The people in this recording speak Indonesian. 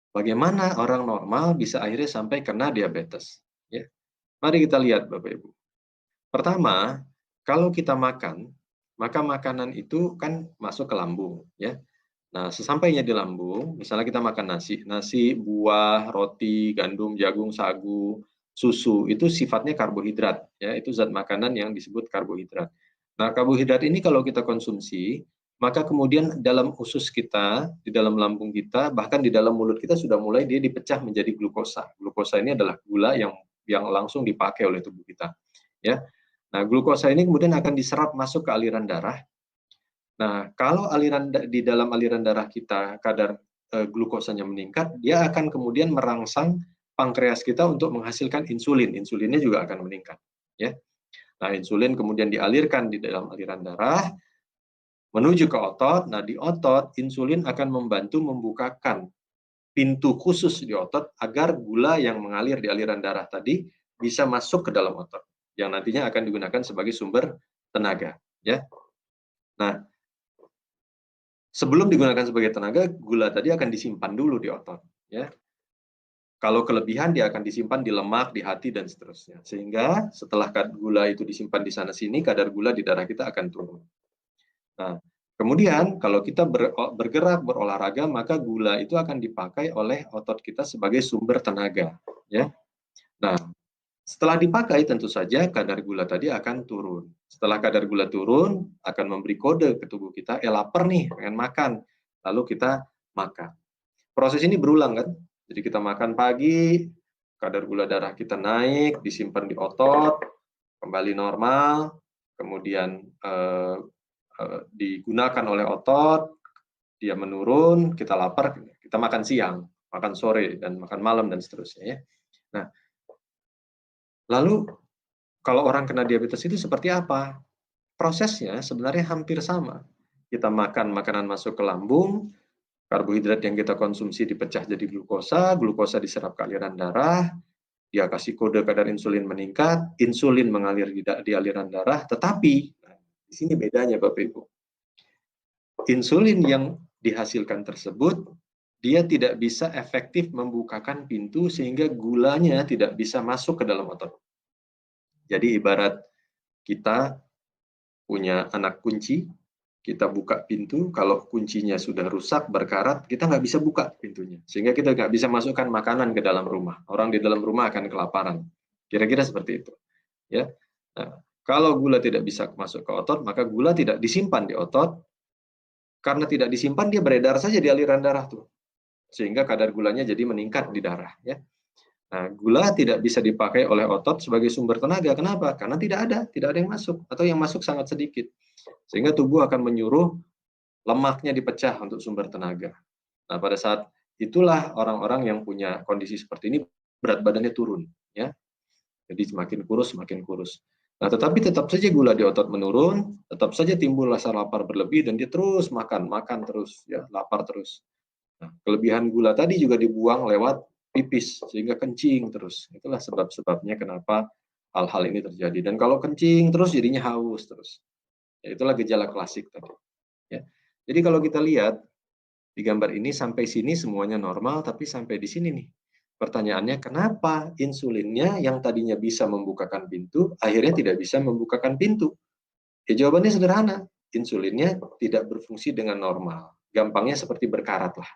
Bagaimana orang normal bisa akhirnya sampai kena diabetes? Ya. Mari kita lihat Bapak Ibu. Pertama, kalau kita makan, maka makanan itu kan masuk ke lambung, ya. Nah, sesampainya di lambung, misalnya kita makan nasi, buah, roti, gandum, jagung, sagu, susu, itu sifatnya karbohidrat, ya. Itu zat makanan yang disebut karbohidrat. Nah, karbohidrat ini kalau kita konsumsi, maka kemudian dalam usus kita, di dalam lambung kita, bahkan di dalam mulut kita sudah mulai dia dipecah menjadi glukosa. Glukosa ini adalah gula yang langsung dipakai oleh tubuh kita, ya. Nah, glukosa ini kemudian akan diserap masuk ke aliran darah. Nah, kalau di dalam aliran darah kita kadar glukosanya meningkat, dia akan kemudian merangsang pankreas kita untuk menghasilkan insulin. Insulinnya juga akan meningkat, ya. Nah, insulin kemudian dialirkan di dalam aliran darah menuju ke otot. Nah, di otot insulin akan membantu membukakan pintu khusus di otot agar gula yang mengalir di aliran darah tadi bisa masuk ke dalam otot yang nantinya akan digunakan sebagai sumber tenaga, ya. Nah, sebelum digunakan sebagai tenaga, gula tadi akan disimpan dulu di otot, ya. Kalau kelebihan dia akan disimpan di lemak, di hati dan seterusnya. Sehingga setelah gula itu disimpan di sana sini, kadar gula di darah kita akan turun. Nah, kemudian kalau kita bergerak, berolahraga, maka gula itu akan dipakai oleh otot kita sebagai sumber tenaga, ya. Nah, setelah dipakai tentu saja kadar gula tadi akan turun. Setelah kadar gula turun, akan memberi kode ke tubuh kita, lapar nih, pengen makan. Lalu kita makan. Proses ini berulang kan? Jadi kita makan pagi, kadar gula darah kita naik, disimpan di otot, kembali normal, kemudian digunakan oleh otot, dia menurun, kita lapar, kita makan siang, makan sore, dan makan malam, dan seterusnya, ya. Nah, lalu kalau orang kena diabetes itu seperti apa? Prosesnya sebenarnya hampir sama. Kita makan makanan masuk ke lambung, karbohidrat yang kita konsumsi dipecah jadi glukosa, glukosa diserap ke aliran darah, dia kasih kode kadar insulin meningkat, insulin mengalir di aliran darah, tetapi di sini bedanya Bapak Ibu. Insulin yang dihasilkan tersebut, dia tidak bisa efektif membukakan pintu sehingga gulanya tidak bisa masuk ke dalam otot. Jadi ibarat kita punya anak kunci, kita buka pintu, kalau kuncinya sudah rusak, berkarat, kita nggak bisa buka pintunya. Sehingga kita nggak bisa masukkan makanan ke dalam rumah. Orang di dalam rumah akan kelaparan. Kira-kira seperti itu, ya. Nah, kalau gula tidak bisa masuk ke otot, maka gula tidak disimpan di otot. Karena tidak disimpan, dia beredar saja di aliran darah tuh. Sehingga kadar gulanya jadi meningkat di darah, ya. Nah, gula tidak bisa dipakai oleh otot sebagai sumber tenaga. Kenapa? Karena tidak ada yang masuk, atau yang masuk sangat sedikit. Sehingga tubuh akan menyuruh lemaknya dipecah untuk sumber tenaga. Nah, pada saat itulah orang-orang yang punya kondisi seperti ini berat badannya turun, ya. Jadi semakin kurus, semakin kurus. Nah, tetapi tetap saja gula di otot menurun, tetap saja timbul rasa lapar berlebih dan dia terus makan terus, ya, lapar terus. Nah, kelebihan gula tadi juga dibuang lewat pipis sehingga kencing terus. Itulah sebab-sebabnya kenapa hal-hal ini terjadi. Dan kalau kencing terus jadinya haus terus. Ya, itulah gejala klasik tadi, ya. Jadi kalau kita lihat di gambar ini sampai sini semuanya normal, tapi sampai di sini nih pertanyaannya, kenapa insulinnya yang tadinya bisa membukakan pintu akhirnya tidak bisa membukakan pintu? Ya, jawabannya sederhana, insulinnya tidak berfungsi dengan normal. Gampangnya seperti berkarat lah.